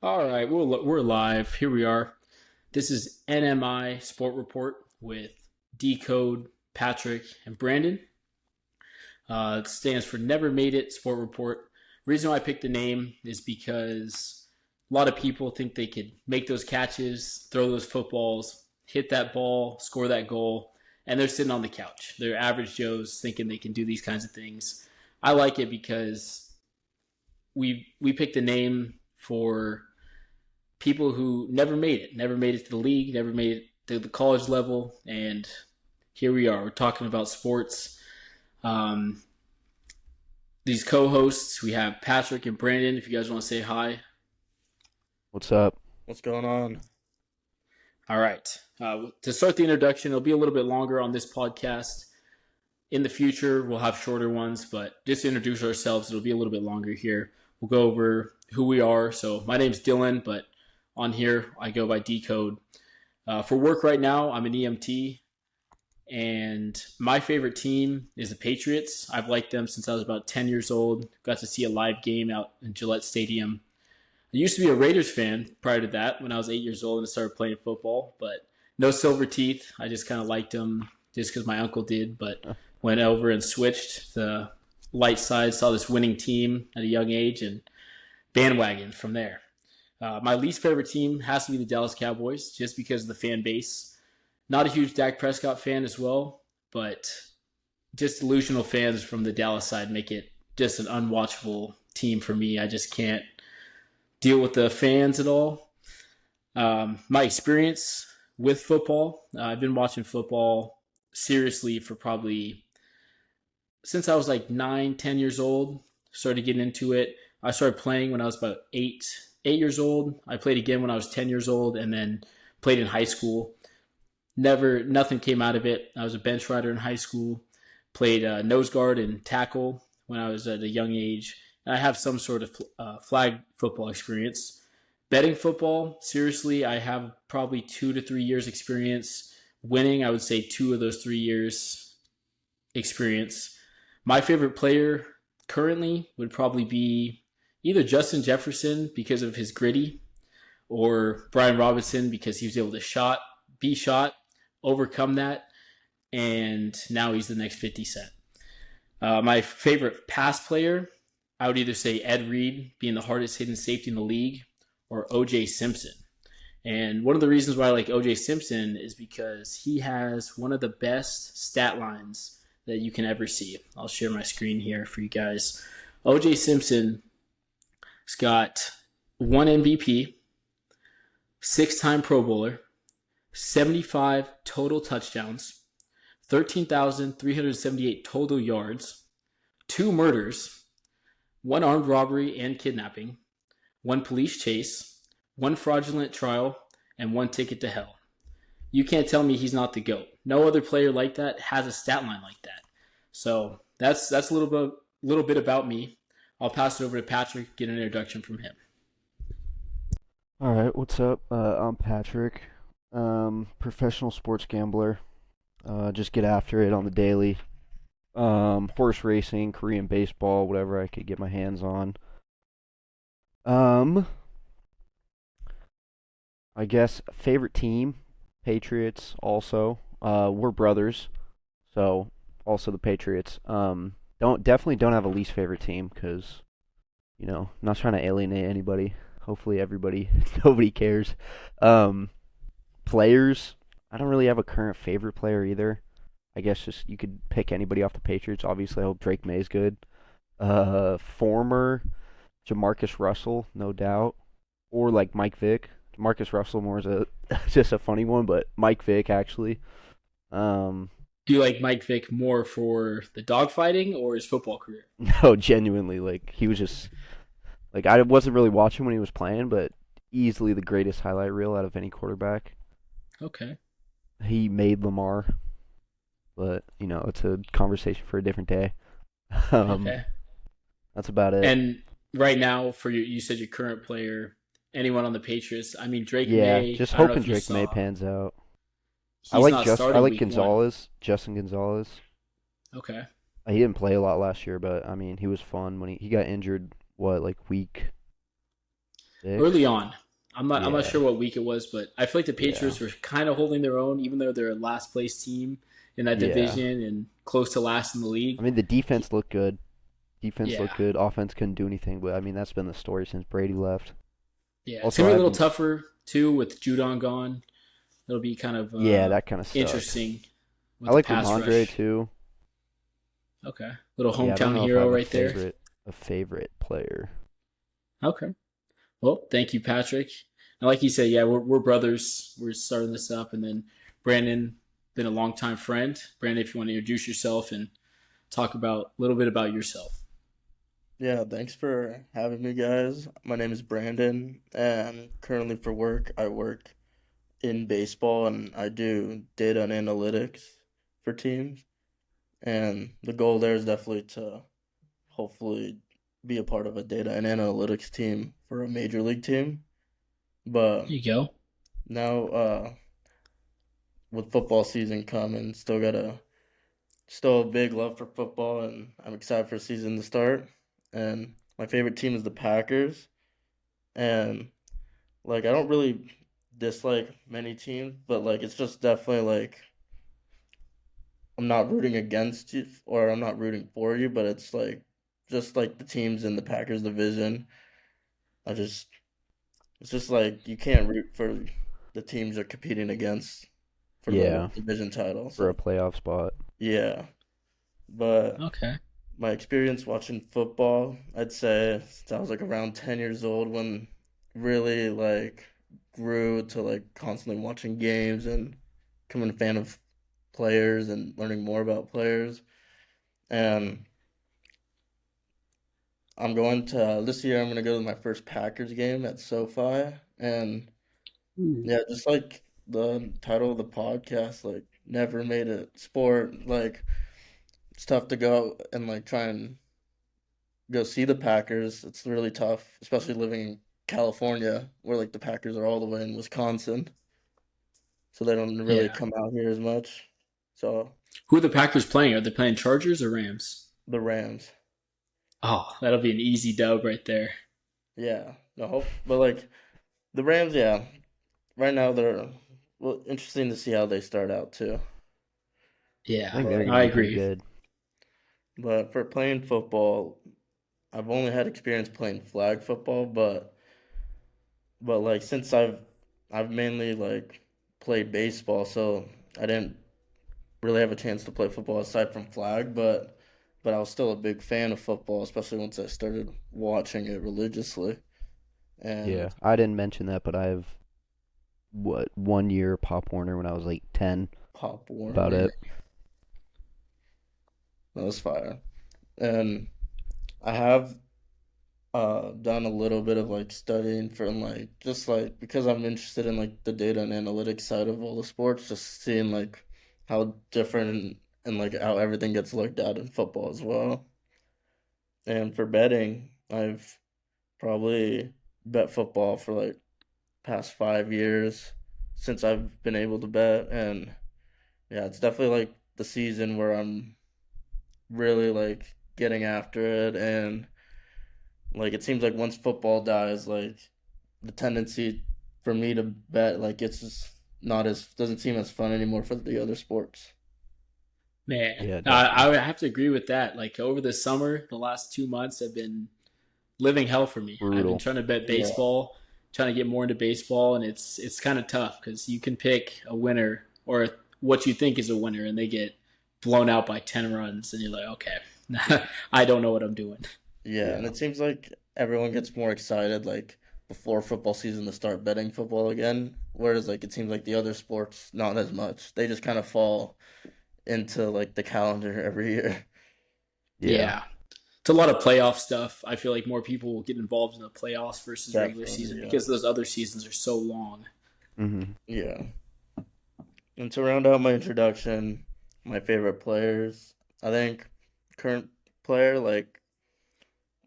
All right, we're live. Here we are. This is NMI Sport Report with Decode, Patrick, and Brandon. It stands for Never Made It Sport Report. Reason why I picked the name is because a lot of people think they could make those catches, throw those footballs, hit that ball, score that goal, and they're sitting on the couch. They're average Joes thinking they can do these kinds of things. I like it because we picked the name for people who never made it to the league, never made it to the college level, and here we are. We're talking about sports. Um, these co-hosts, we have Patrick and Brandon. If you guys want to say hi, What's up? What's going on? all right. To start the introduction, it'll be a little bit longer on this podcast. In the future, we'll have shorter ones, but just to introduce ourselves, it'll be a little bit longer here. We'll go over who we are. So my name's Dylan, but on here I go by Decode. For work right now, I'm an EMT, and my favorite team is the Patriots. I've liked them since I was about 10 years old. Got to see a live game out in Gillette Stadium. I used to be a Raiders fan prior to that when I was 8 years old and started playing football, but no silver teeth. I just kind of liked them just because my uncle did, but went over and switched the light side, saw this winning team at a young age, and bandwagon from there. My least favorite team has to be the Dallas Cowboys just because of the fan base. Not a huge Dak Prescott fan as well, but just delusional fans from the Dallas side make it just an unwatchable team for me. I just can't deal with the fans at all. My experience with football, I've been watching football seriously for probably since I was like 9, 10 years old. Started getting into it. I started playing when I was about 8 years old. I played again when I was 10 years old, and then played in high school. Nothing came out of it. I was a bench rider in high school. Played nose guard and tackle when I was at a young age. And I have some sort of flag football experience. Betting football, seriously, I have probably 2 to 3 years experience. Winning, I would say 2 of those 3 years experience. My favorite player currently would probably be either Justin Jefferson because of his gritty, or Brian Robinson because he was able to be shot, overcome that, and now he's the next 50 Cent. My favorite pass player, I would either say Ed Reed, being the hardest hitting safety in the league, or OJ Simpson. And one of the reasons why I like OJ Simpson is because he has one of the best stat lines that you can ever see. I'll share my screen here for you guys. OJ Simpson has got one MVP, 6-time Pro Bowler, 75 total touchdowns, 13,378 total yards, 2 murders, 1 armed robbery and kidnapping, 1 police chase, 1 fraudulent trial, and 1 ticket to hell. You can't tell me he's not the GOAT. No other player like that has a stat line like that. So that's a little bit about me. I'll pass it over to Patrick, get an introduction from him. All right, what's up? I'm Patrick, professional sports gambler. Just get after it on the daily. Horse racing, Korean baseball, whatever I could get my hands on. Um, I guess favorite team, Patriots. Also, we're brothers, so also the Patriots. Definitely don't have a least favorite team because not trying to alienate anybody. Hopefully everybody, nobody cares. Um, Players, I don't really have a current favorite player either. I guess just you could pick anybody off the Patriots. Obviously, I hope Drake May's good. Former Jamarcus Russell, no doubt, or like Mike Vick. Marcus Russell more is a just a funny one, but Mike Vick actually. Um, Do you like Mike Vick more for the dogfighting or his football career? no, genuinely, like he was just like I wasn't really watching when he was playing, but easily the greatest highlight reel out of any quarterback. Okay. He made Lamar, but it's a conversation for a different day. Um, Okay. that's about it. And right now, for you said your current player, anyone on the Patriots? I mean, Drake Yeah, May. just I don't know hoping if you Drake May saw, pans out. he's not I starting like week one. Gonzalez, Justin Gonzalez. Okay. He didn't play a lot last year, but I mean, he was fun when he got injured. What, like week early Six. on. I'm not Yeah, sure what week it was, but I feel like the yeah, Patriots were kind of holding their own, even though they're a last place team in that yeah. division and close to last in the I league. mean, the defense looked good. Defense Yeah, looked good. Offense couldn't do anything, but I mean, that's been the story since Brady left. yeah, it's Also, gonna be a I've little tougher too with Judon gone. It'll be kind of yeah, that kind of sucked. interesting I with the like pass Ramondre rush. too. Okay, little Yeah, I don't hometown know if I hero have right there. a favorite player. Okay. Well, thank you, Patrick. And like you said, yeah, we're brothers. We're starting this up, and then Brandon, been a longtime friend. Brandon, if you want to introduce yourself and talk about a little bit about yourself. Yeah, thanks for having me, guys. My name is Brandon, and currently for work, I work in baseball and I do data and analytics for teams. And the goal there is definitely to hopefully be a part of a data and analytics team for a major league team. But There you go. now, with football season coming, still a big love for football, and I'm excited for season to start. And my favorite team is the Packers, and like I don't really dislike many teams, but like it's just definitely like I'm not rooting against you or I'm not rooting for you, but it's like just like the teams in the Packers division. I just it's just like you can't root for the teams you're competing against for the Yeah, division title. for a So playoff spot. yeah, but Okay. my experience watching football, I'd say since I was like around 10 years old when really like grew to like constantly watching games and becoming a fan of players and learning more about players. And this year I'm going to go to my first Packers game at SoFi. And Ooh. yeah, just like the title of the podcast, like never made a sport. Like it's tough to go and like try and go see the Packers. It's really tough, especially living in California, where like the Packers are all the way in Wisconsin, so they don't really Yeah. come out here as much. So Who are the Packers playing? Are they playing Chargers or Rams? the Rams, Oh, that'll be an easy dub right there. yeah, no hope, but like the Rams, yeah, right now they're well interesting to see how they start out too. I Yeah, think they're But gonna I be pretty agree. good. for playing football, I've only had experience playing flag football, but like since I've mainly like played baseball, so I didn't really have a chance to play football aside from flag, but I was still a big fan of football, especially once I started watching it religiously. Yeah, And I didn't mention that, but I have what 1 year Pop Warner when I was like 10. Pop About Warner, it. that was fire. And I have done a little bit of like studying from like just like because I'm interested in like the data and analytics side of all the sports, just seeing like how different and like how everything gets looked at in football as well. And for betting, I've probably bet football for like past 5 years since I've been able to bet, and yeah, it's definitely like the season where I'm really like getting after it, and like it seems like once football dies, like the tendency for me to bet like it's just not as doesn't seem as fun anymore for the other sports. Man, Yeah, I definitely. would have to agree with that. Like over the summer, the last 2 months have been living hell for me. I've been Brutal. trying to bet Yeah, baseball, trying to get more into baseball, and it's kind of tough because you can pick a winner or what you think is a winner, and they get blown out by 10 runs, and you're like, okay, I don't know what I'm doing. yeah, and Yeah. it seems like everyone gets more excited like before football season to start betting football again, whereas like it seems like the other sports not as much. They just kind of fall into like the calendar every year. Yeah. Yeah, it's a lot of playoff stuff. I feel like more people will get involved in the playoffs versus regular season Definitely, yeah. because those other seasons are so long. Mhm. Yeah. And to round out my introduction, my favorite players, I think current player like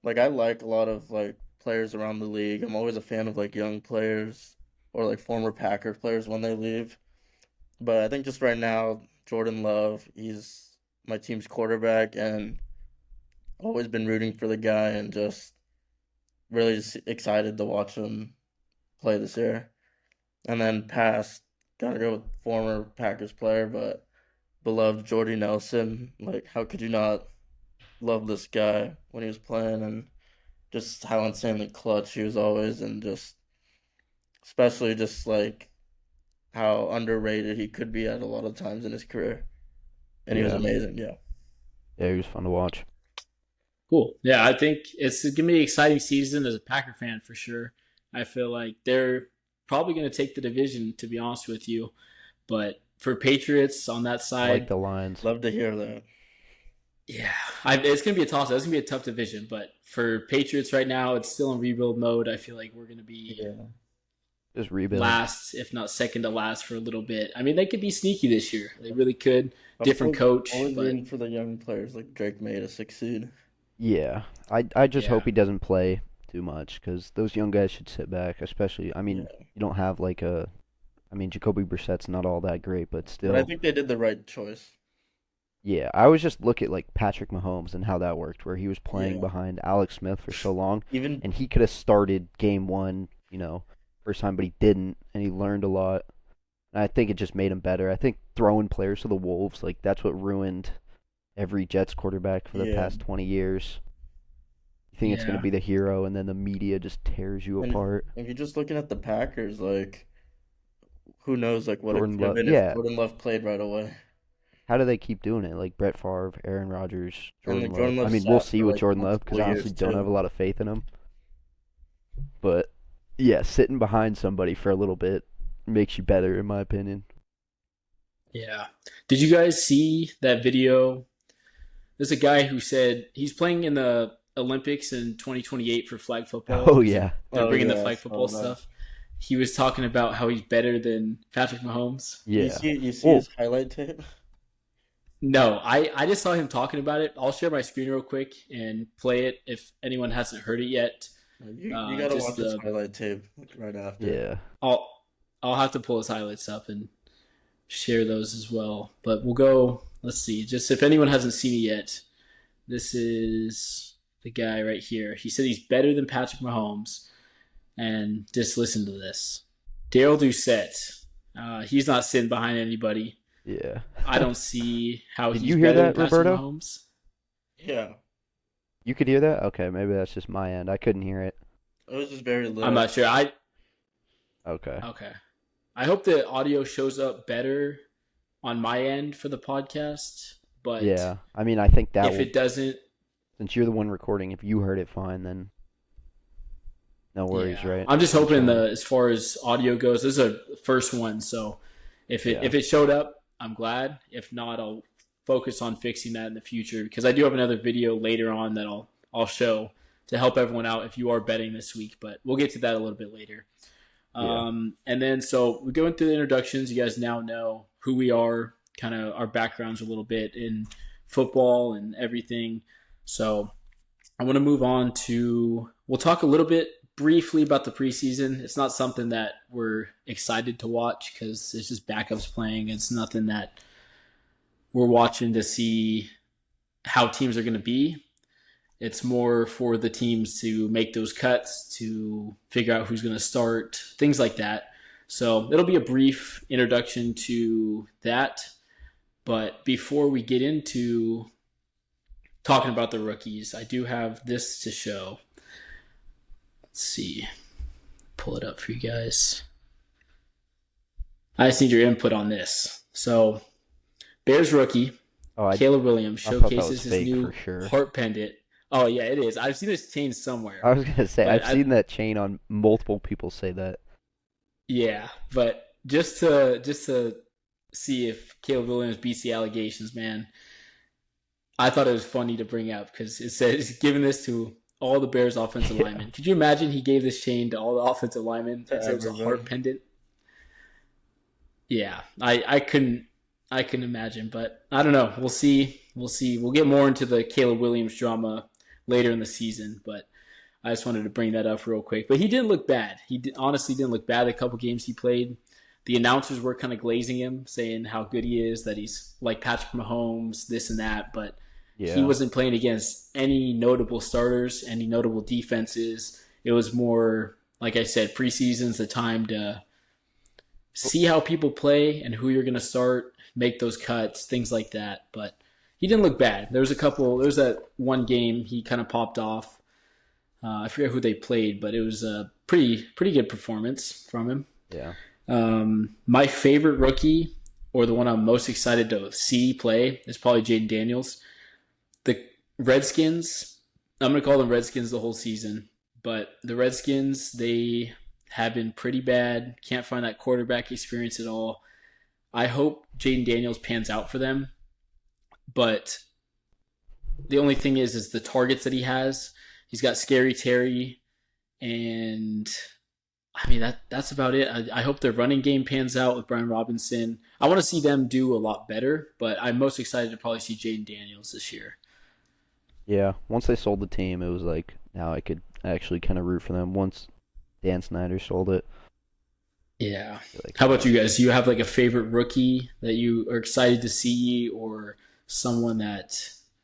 I like a lot of like players around the league. I'm always a fan of like young players or like former Packers players when they leave. But I think just right now, Jordan Love, he's my team's quarterback and always been rooting for the guy and just really just excited to watch him play this year. And then past, gotta go with former Packers player, but beloved Jordy Nelson. Like, how could you not love this guy when he was playing, and just how insanely clutch he was always, and just especially just like how underrated he could be at a lot of times in his career. And he was Yeah. amazing, yeah. Yeah, he was fun to watch. Cool. Yeah, I think it's going to be an exciting season as a Packer fan for sure. I feel like they're probably going to take the division, to be honest with you. But for Patriots on that I side, like the Lions. Love to hear that. yeah, it's going to be a toss. It's going to be a tough division. But for Patriots right now, it's still in rebuild mode. I feel like we're going to be Just rebuild. last, if not second to last, for a little bit. I mean, they could be sneaky this year. They really could. Different coach. Always But rooting for the young players like Drake May to succeed. Yeah, I just hope Yeah. he doesn't play too much because those young guys should sit back. Especially, I mean, Yeah. you don't have like a. I mean, Jacoby Brissett's not all that great, but still. But I think they did the right choice. Yeah, I always just look at like Patrick Mahomes and how that worked, where he was playing Yeah. behind Alex Smith for so long, Even and he could have started game one, first time, but he didn't, and he learned a lot. And I think it just made him better. I think throwing players to the Wolves, like that's what ruined every Jets quarterback for the Yeah. past 20 years. You think it's going Yeah. to be the hero, and then the media just tears you and apart. if you're just looking at the Packers, like who knows like what Jordan it could have Love, been yeah. if Jordan Love played right away. How do they keep doing it? Like Brett Favre, Aaron Rodgers, And Jordan like Jordan Love. I Love mean, we'll sat see for with like Jordan Love because I multiple honestly years don't have a too. lot of faith in him. But yeah, sitting behind somebody for a little bit makes you better, in my opinion. Yeah. Did you guys see that video? There's a guy who said he's playing in the Olympics in 2028 for flag football. Oh yeah, They're Oh bringing the yeah, I flag saw football that. stuff. He was talking about how he's better than Patrick Mahomes. You yeah. see Oh, his highlight tape? No, I just saw him talking about it. I'll share my screen real quick and play it if anyone hasn't heard it yet. You gotta Just watch his highlight tape like, right after. yeah. I'll have to pull his highlights up and share those as well. But we'll go. Let's see. Just if anyone hasn't seen it yet, this is the guy right here. He said he's better than Patrick Mahomes, and just listen to this. Daryl Doucette. He's not sitting behind anybody. Yeah. I don't see how Did he's you hear better that, than Patrick Roberto? Mahomes. Yeah. You could hear that? Okay, maybe that's just my end. I couldn't hear it. It was just very little. I'm not sure. Okay. Okay. I hope the audio shows up better on my end for the podcast. But Yeah. I mean, I think that if it doesn't, since you're the one recording, if you heard it fine, then no worries, yeah. right? I'm just hoping as far as audio goes, this is a first one, so if Yeah. it showed up, I'm glad. If not, I'll focus on fixing that in the future because I do have another video later on that I'll show to help everyone out if you are betting this week. But we'll get to that a little bit later. Yeah. And then so we're going through the introductions. You guys now know who we are, kind of our backgrounds a little bit in football and everything. So I want to move on to we'll talk a little bit briefly about the preseason. It's not something that we're excited to watch because it's just backups playing. It's nothing that we're watching to see how teams are going to be. It's more for the teams to make those cuts, to figure out who's going to start, things like that. So it'll be a brief introduction to that. But before we get into talking about the rookies, I do have this to show. Let's see. Pull it up for you guys. I just need your input on this. So, Bears rookie, Caleb Williams, I thought that showcases was his fake new for sure. heart pendant. Oh, yeah, it is. I've seen this chain somewhere. I was gonna say But I've seen that chain on multiple people say that. Yeah, but just to see if Caleb Williams beats the allegations, man, I thought it was funny to bring up because it says he's giving this to all the Bears offensive Yeah. linemen. Could you imagine he gave this chain to all the offensive linemen as it was a everybody. heart pendant? Yeah, I couldn't imagine, but I don't know. We'll see. We'll get more into the Caleb Williams drama later in the season, but I just wanted to bring that up real quick. But he didn't look bad. Honestly didn't look bad the couple games he played. The announcers were kind of glazing him, saying how good he is, that he's like Patrick Mahomes, this and that, but Yeah. he wasn't playing against any notable starters, any notable defenses. It was more, like I said, preseason's the time to see how people play and who you're going to start, make those cuts, things like that. But he didn't look bad. There was a couple. There was that one game he kind of popped off. I forget who they played, but it was a pretty good performance from him. Yeah. My favorite rookie, or the one I'm most excited to see play, is probably Jaden Daniels. The Redskins, I'm going to call them Redskins the whole season, but the Redskins, they have been pretty bad. Can't find that quarterback experience at all. I hope Jaden Daniels pans out for them, but the only thing is the targets that he has. He's got Scary Terry, and I mean that's about it. I hope their running game pans out with Brian Robinson. I want to see them do a lot better, but I'm most excited to probably see Jaden Daniels this year. Yeah. Once they sold the team, it was like now I could actually kind of root for them. Once Dan Snyder sold it, Yeah. like, How about you guys? Do you have like a favorite rookie that you are excited to see, or someone that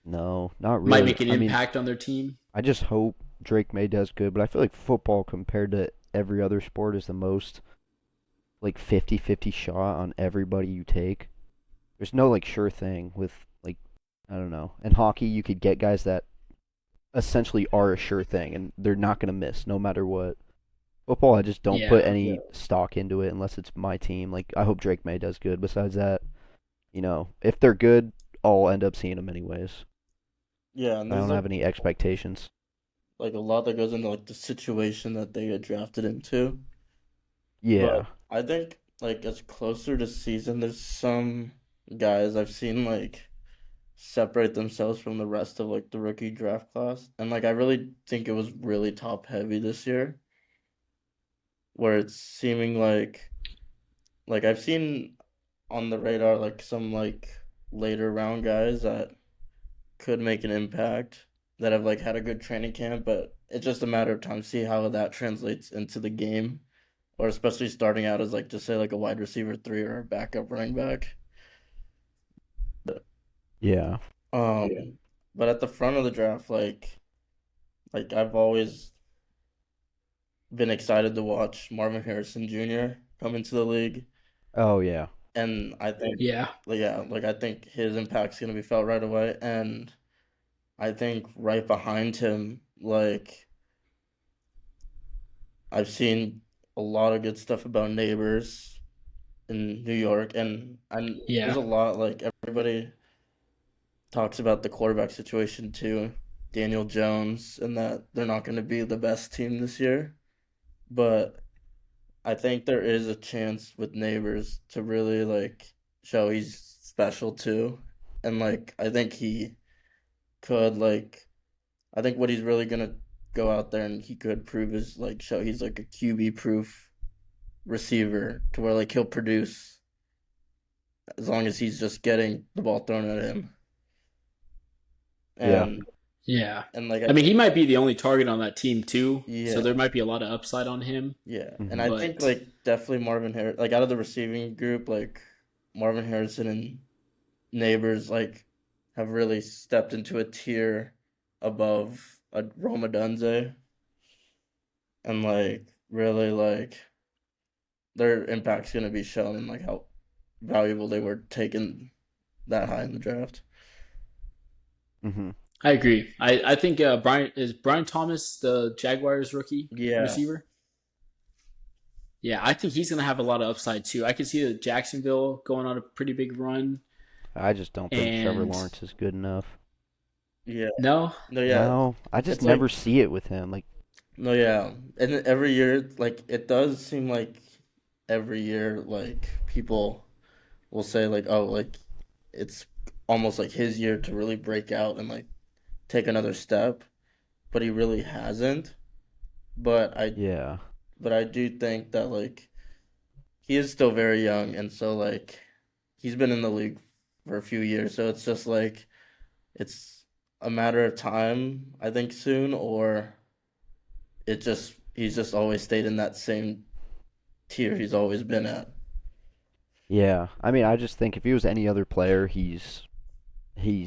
no, not might really. make an I mean, impact on their team? I just hope Drake May does good, but I feel like football compared to every other sport is the most like 50-50 shot on everybody you take. There's no like sure thing with like I don't know. In hockey, you could get guys that essentially are a sure thing and they're not going to miss no matter what. Football, I just don't put Yeah. any stock into it unless it's my team. Like I hope Drake May does good. Besides that, if they're good, I'll end up seeing them anyways. Yeah, and I there's don't like have any expectations. like a lot that goes into like the situation that they get drafted into. Yeah. But I think like as closer to season, there's some guys I've seen like separate themselves from the rest of like the rookie draft class. And like I really think it was really top heavy this year, where it's seeming like I've seen on the radar like some like later round guys that could make an impact that have like had a good training camp, but it's just a matter of time to see how that translates into the game, or especially starting out as like just say like a wide receiver three or a backup running back. Yeah. Um, but at the front of the draft, like I've always been excited to watch Marvin Harrison Jr. come into the league, Oh yeah. and I think Yeah. yeah, like I think his impact's gonna be felt right away, and I think right behind him, like I've seen a lot of good stuff about Neighbors in New York, and there's Yeah. a lot like everybody talks about the quarterback situation too, Daniel Jones, and that they're not going to be the best team this year. But I think there is a chance with Neighbors to really like show he's special too, and like I think he could like I think what he's really gonna go out there and he could prove is like show he's like a QB proof receiver to where like he'll produce as long as he's just getting the ball thrown at him. Yeah. And Yeah. like I mean, he might be the only target on that team too, so yeah, there might be a lot of upside on him. yeah. And Mhm. I think But like definitely Marvin Harris like out of the receiving group, like Marvin Harrison and Neighbors like have really stepped into a tier above a Roma Dunze and like really like their impact's gonna be shown in like how valuable they were taken that high in the draft. Mhm. I agree. I think Brian Thomas the Jaguars rookie Yeah, receiver. Yeah, I think he's gonna have a lot of upside too. I could see the Jacksonville going on a pretty big run, I just don't think Trevor and Lawrence is good enough. yeah, no, no, yeah. No, I just It's like never see it with him. Like, no, yeah, and then every year, like it does seem like every year, like people will say like, oh, like it's almost like his year to really break out and like take another step, but he really hasn't. But I, yeah, but I do think that like he is still very young, and so like he's been in the league for a few years, so it's just like it's a matter of time, I think soon, or it just he's just always stayed in that same tier he's always been at. yeah. I mean, I just think if he was any other player, he's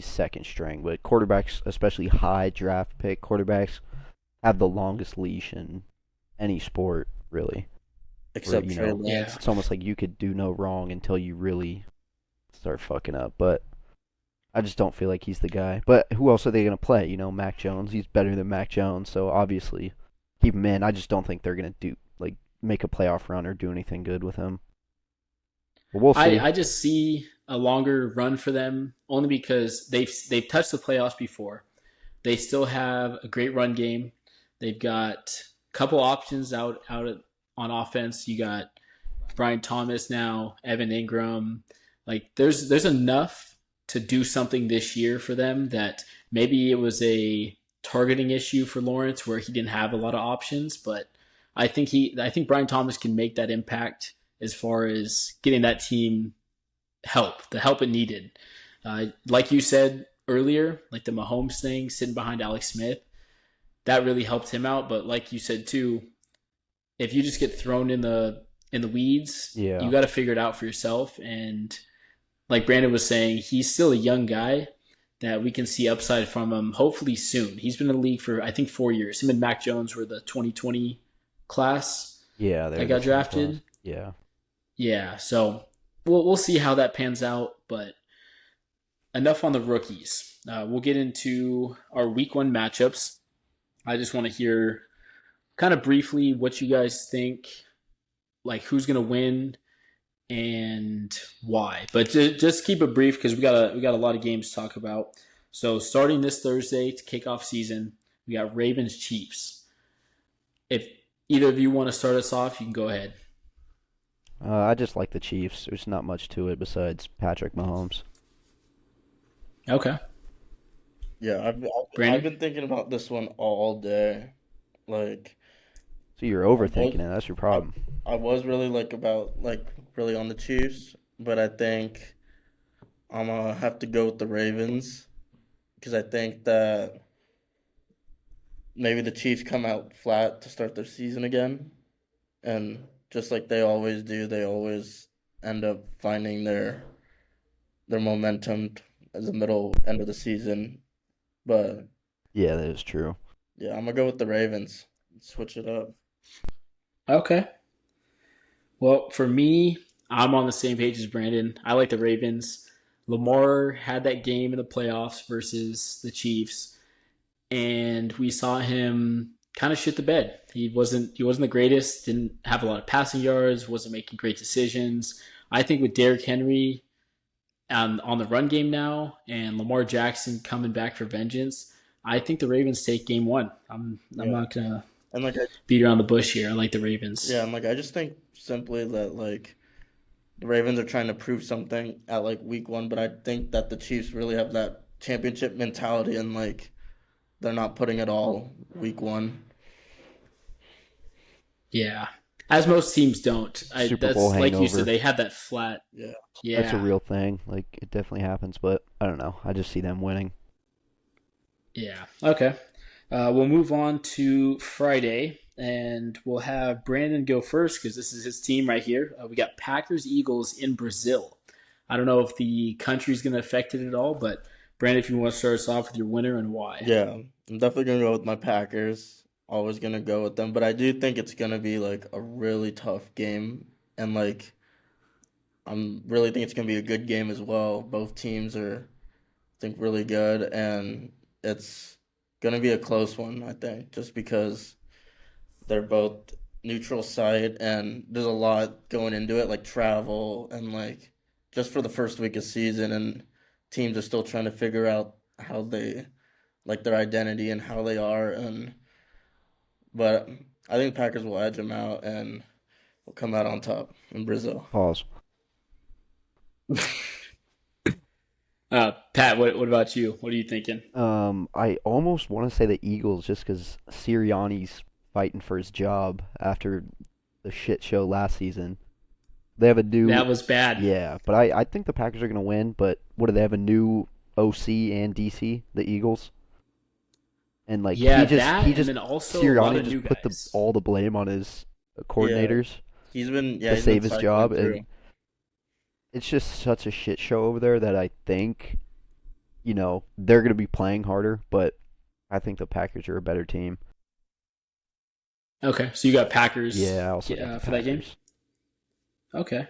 second string. But quarterbacks, especially high draft pick quarterbacks, have the longest leash in any sport, really. Where, except you Trey know, Yeah. Lance. it's almost like you could do no wrong until you really start fucking up. But I just don't feel like he's the guy. But who else are they going to play? You know, Mac Jones. He's better than Mac Jones, so obviously keep him in. I just don't think they're going to make a playoff run or do anything good with him. But we'll see. I just see a longer run for them only because they've touched the playoffs before. They still have a great run game. They've got a couple options on offense. You got Brian Thomas now, Evan Ingram. Like there's enough to do something this year for them that maybe it was a targeting issue for Lawrence where he didn't have a lot of options, but I think Brian Thomas can make that impact as far as getting that team the help it needed. Like you said earlier, like the Mahomes thing, sitting behind Alex Smith, that really helped him out. But like you said too, if you just get thrown in the weeds, Yeah. you got to figure it out for yourself. And like Brandon was saying, he's still a young guy that we can see upside from him. Hopefully soon. He's been in the league for I think 4 years. Him and Mac Jones were the 2020 class Yeah, that they're the got same class. drafted. Yeah. Yeah, so we'll see how that pans out. But enough on the rookies. We'll get into our week 1 matchups. I just want to hear kind of briefly what you guys think, like who's going to win and why. But just keep it brief because we got a lot of games to talk about. So starting this Thursday to kick off season, we got Ravens Chiefs. If either of you want to start us off, you can go ahead. I just like the Chiefs. There's not much to it besides Patrick Mahomes. Okay, Yeah, I've Brandon. been thinking about this one all day. Like So you're I was overthinking it. That's your I, problem. I was really really on the Chiefs, but I think I'm gonna have to go with the Ravens because I think that maybe the Chiefs come out flat to start their season again, and just like they always do, they always end up finding their momentum at the middle end of the season. But Yeah, that is true. yeah, I'm gonna go with the Ravens. Switch it up. Okay. Well, for me, I'm on the same page as Brandon. I like the Ravens. Lamar had that game in the playoffs versus the Chiefs, and we saw him kind of shit the bed. He wasn't the greatest. Didn't have a lot of passing yards. Wasn't making great decisions. I think with Derrick Henry on the run game now and Lamar Jackson coming back for vengeance, I think the Ravens take game 1. I'm Yeah, not gonna and beat around the bush here. I like the Ravens. I just think simply that the Ravens are trying to prove something at like week 1, but I think that the Chiefs really have that championship mentality and they're not putting it all week 1. Yeah, as most teams don't. Super Bowl That's like you said. hangover. They had that flat. Yeah. That's a Yeah, real thing. Like, it definitely happens, but I don't know. I just see them winning. yeah. Okay. We'll move on to Friday, and we'll have Brandon go first because this is his team right here. We got Packers Eagles in Brazil. I don't know if the country's going to affect it at all, but Brandon, if you want to start us off with your winner and why. Yeah, I'm definitely gonna go with my Packers. Always gonna go with them, but I do think it's gonna be like a really tough game, and I'm really think it's gonna be a good game as well. Both teams are, I think, really good, and it's gonna be a close one. I think just because they're both neutral site, and there's a lot going into it, like travel and just for the first week of season, and teams are still trying to figure out how they like their identity and how they are, and but I think Packers will edge them out and will come out on top in Brazil. Pause. Pat, what about you? What are you thinking? I almost want to say the Eagles just because Sirianni's fighting for his job after the shit show last season. They have a That new, was bad. yeah, but I think the Packers are gonna win. But what do they have a new OC and DC, the Eagles? And like Yeah, he that, and just then also a lot Sirianni of new just put guys. all the blame on his Yeah, coordinators to he's been save his cycling job, and through. it's just such a shit show over there that I think they're gonna be playing harder, but I think the Packers are a better team. Okay, so you got Packers Yeah, I also got the for that game? Packers. Okay.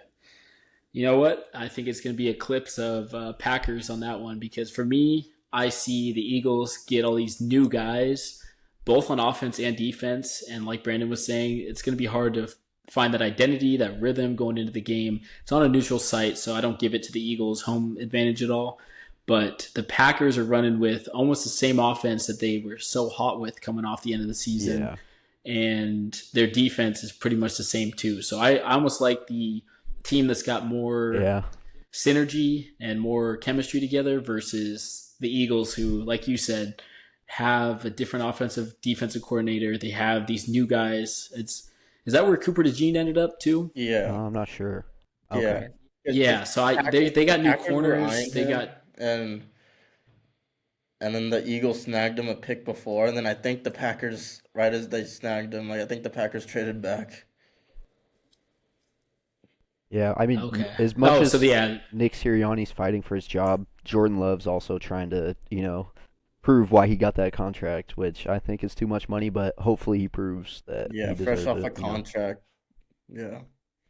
You know what? I think it's going to be a clips of Packers on that one because for me, I see the Eagles get all these new guys, both on offense and defense. And like Brandon was saying, it's going to be hard to find that identity, that rhythm going into the game. It's on a neutral site, so I don't give it to the Eagles home advantage at all. But the Packers are running with almost the same offense that they were so hot with coming off the end of the season. Yeah. And their defense is pretty much the same too. So I almost like the team that's got more Yeah. synergy and more chemistry together versus the Eagles, who, like you said, have a different offensive defensive coordinator. They have these new guys. Is that where Cooper DeJean ended up too? Yeah, I'm not sure. yeah. Okay. Yeah. So they got new corners. They got and then the Eagles snagged him a pick before, and then I think the Packers, right as they snagged him, like I think the Packers traded back. Yeah, I mean, okay. as much Oh, as so yeah. Nick Sirianni's fighting for his job, Jordan Love's also trying to, prove why he got that contract, which I think is too much money, but hopefully he proves that Yeah, he fresh deserved off it, a contract. Yeah.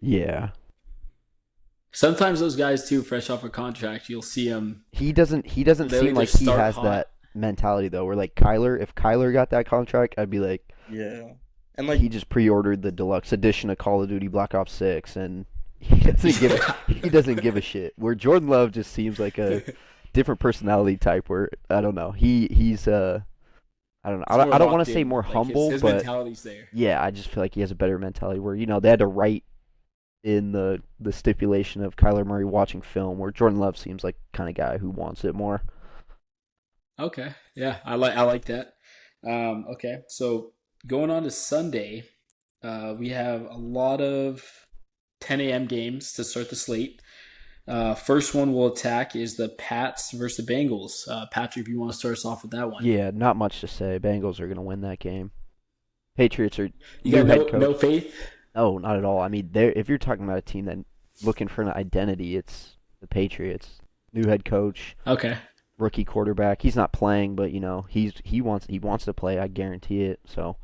Yeah. Sometimes those guys too, fresh off a contract, you'll see them. He doesn't They seem either like he start has hot. that mentality though. Where like Kyler, if Kyler got that contract, I'd be like, Yeah. And he just pre-ordered the deluxe edition of Call of Duty Black Ops 6, and he doesn't give a shit. Where Jordan Love just seems like a different personality type. Where I don't know, he's I don't know. He's more I don't want locked to say in. more Like humble, his but mentality's there. yeah, I just feel like he has a better mentality. Where they had to write in the stipulation of Kyler Murray watching film, where Jordan Love seems like kind of guy who wants it more. Okay. Yeah, I like that. Okay, so going on to Sunday, we have a lot of 10 a.m. games to start the slate. First one we'll attack is the Pats versus the Bengals. Patrick, if you want to start us off with that one. Yeah, not much to say. Bengals are gonna win that game. Patriots are You new got head no coach. no faith? No, not at all. I mean, if you're talking about a team that looking for an identity, it's the Patriots. New head coach, Okay. rookie quarterback. He's not playing, but he wants to play. I guarantee it. So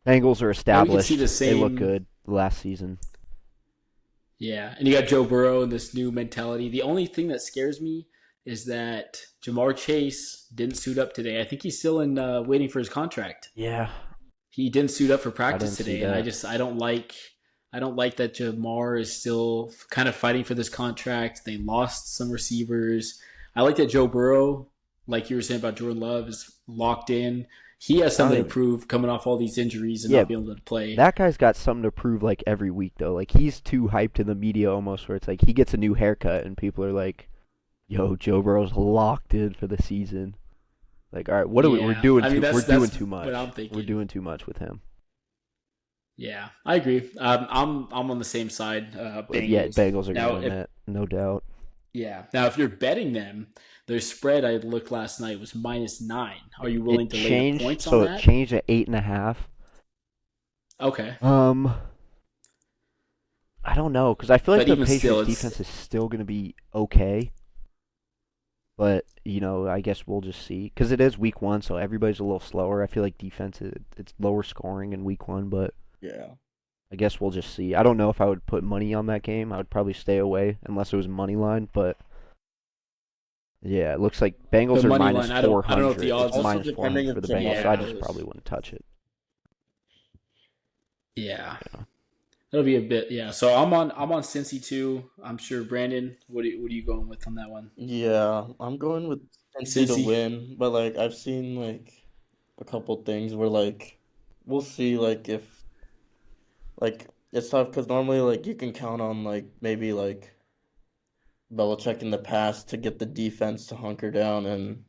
Bengals are Yeah, we can established. see the They look same. good last season. Yeah, and you got Joe Burrow and this new mentality. The only thing that scares me is that Jamar Chase didn't suit up today. I think he's still in waiting for his contract. Yeah, He didn't suit up for I practice didn't see today, and that. I don't like that Jamar is still kind of fighting for this contract. They lost some receivers. I like that Joe Burrow, like you were saying about Jordan Love, is locked in. He has something to Sounded- prove coming off all these injuries and Yeah, not being able to play. That guy's got something to prove like every week though. Like he's too hyped in the media almost where it's like he gets a new haircut and people are like, "Yo, Joe Burrow's locked in for the season." Like, all right, what are we're Yeah, doing I mean we're that's doing too much. what I'm thinking. We're doing too much with him. Yeah, I agree. I'm on the same side. But yeah, Bengals. Bengals are Now, gonna win that, no doubt. yeah. Now, if you're betting them, their spread I looked last night was -9. Are you willing It to lay the changed, points so on it that? changed at 8.5. Okay, I don't know because I feel like but the even still, Patriots defense is still gonna be okay. But I guess we'll just see because it is week 1, so everybody's a little slower. I feel like defense it's lower scoring in week 1, but Yeah. I guess we'll just see. I don't know if I would put money on that game. I would probably stay away unless it was money line. But yeah, it looks like Bengals the are money minus line. I don't 400. know if the odds. It's Also minus depending 400 for if the Bengals, so I just Jamar probably wouldn't touch it. Yeah, Yeah. that'll be a bit. Yeah, so I'm on Cincy too. I'm sure Brandon. What are you going with on that one? Yeah, I'm going with Cincy to Cincy. win, but like I've seen like a couple things where like we'll see like if like it's tough because normally like you can count on like maybe like Belichick in the past to get the defense to hunker down and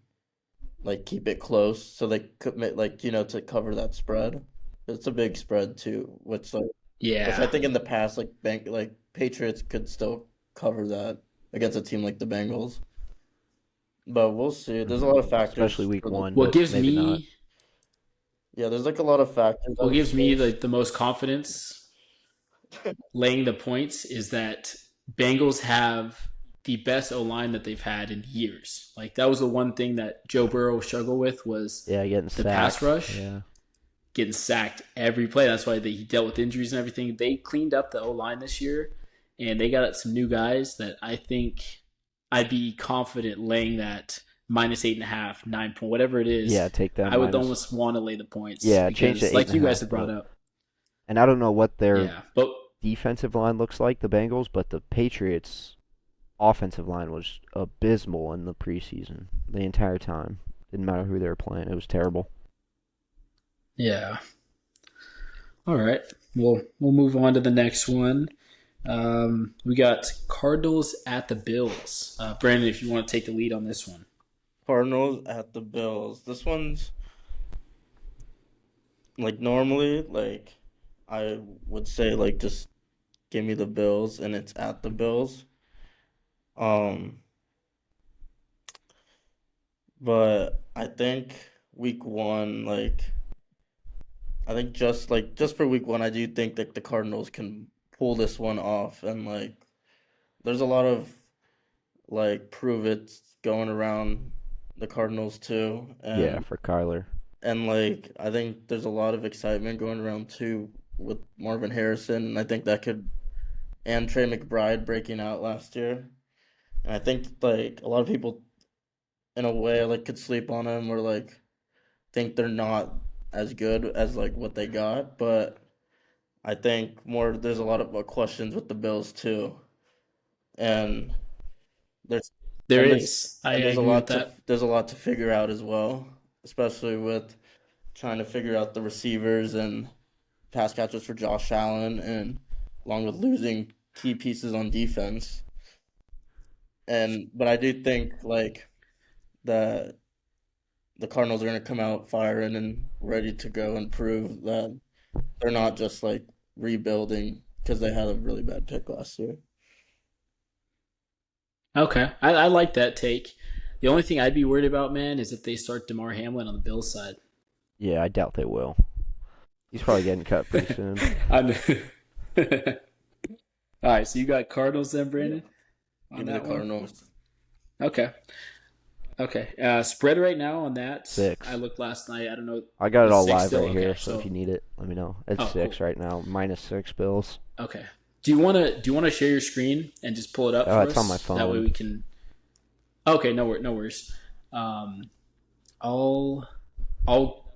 like keep it close so they could like to cover that spread. It's a big spread too, which I Yeah, think in the past like Patriots could still cover that against a team like the Bengals. But we'll see. There's a lot of Especially factors week for the 1, what but gives maybe not. me yeah. There's like a lot of factors I what would gives me say. the most confidence laying the points is that Bengals have the best O line that they've had in years. Like that was the one thing that Joe Burrow struggled with was Yeah, getting the pass sacked. rush. Yeah. getting sacked every play. That's why he dealt with injuries and everything. They cleaned up the O line this year, and they got some new guys that I think I'd be confident laying that minus 8.5, 9 point, whatever it Yeah, is. take that I would minus. almost want to lay the points Yeah, change to because, eight like and a you guys half. have brought up, And I don't know what their yeah. But defensive line looks like, the Bengals, but the Patriots' offensive line was abysmal in the preseason the entire time. Didn't matter who they were playing. It was terrible. yeah, all right. We'll move on to the next one. We got Cardinals at the Bills. Brandon, if you want to take the lead on this one. Cardinals at the Bills. This one's like normally like I would say like just give me the Bills and it's at the Bills. Um, but I think week one, I think just for week one, I do think that the Cardinals can pull this one off, and there's a lot of prove it going around the Cardinals too, Yeah, for Kyler. and I think there's a lot of excitement going around too with Marvin Harrison, and I think that could and Trey McBride breaking out last year, and I think a lot of people in a way could sleep on him or think they're not as good as what they got, but I think more there's a lot of questions with the Bills too, and there's There and there's is. I and agree with that. there's a lot to figure out as well, especially with trying to figure out the receivers and pass catchers for Josh Allen, and along with losing key pieces on defense. And but I do think that the Cardinals are going to come out firing and ready to go and prove that they're not just rebuilding because they had a really bad pick last year. Okay, I like that take. The only thing I'd be worried about, man, is if they start DeMar Hamlin on the Bills side. Yeah, I doubt they will. He's probably getting cut pretty soon. All right, so you got Cardinals then, Yeah, Brandon, on give me the that one. Cardinals. Okay. Okay. Spread right now on that. 6. I looked last night. I don't know. I got it It's all 6 live still. right Okay. here, so if So you need it, let me know. It's oh, 6 cool. right now, -6 Bills. Okay. Do you want to share your screen and just pull it up for It's on us? my That way phone. we can. Okay. No worries. Um, I'll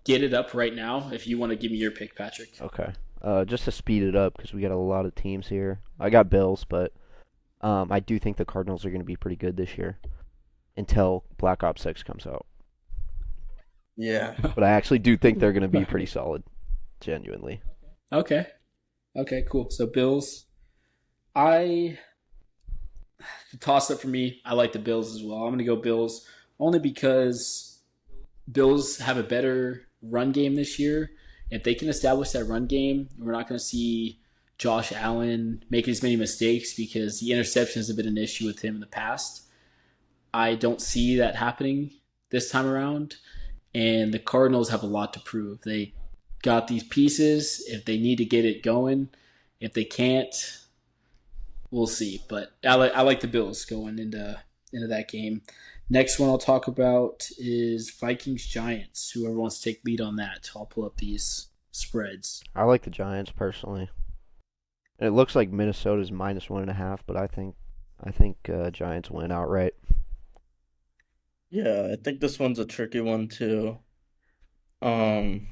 get it up right now if you want to give me your pick, Patrick. Okay. Just to speed it up because we got a lot of teams here. I got Bills, but I do think the Cardinals are going to be pretty good this year until Black Ops 6 comes out. Yeah. But I actually do think they're going to be pretty solid, genuinely. Okay. Okay. Cool. So Bills. I toss up for me. I like the Bills as well. I'm going to go Bills only because Bills have a better run game this year. If they can establish that run game, we're not going to see Josh Allen make as many mistakes because the interceptions have been an issue with him in the past. I don't see that happening this time around. And the Cardinals have a lot to prove. They got these pieces. If they need to get it going, if they can't, we'll see. But I like the Bills going into that game. Next one I'll talk about is Vikings Giants. Whoever wants to take lead on that, I'll pull up these spreads. I like the Giants personally. And it looks like Minnesota's -1.5, but I think Giants win outright. Yeah, I think this one's a tricky one too. Um,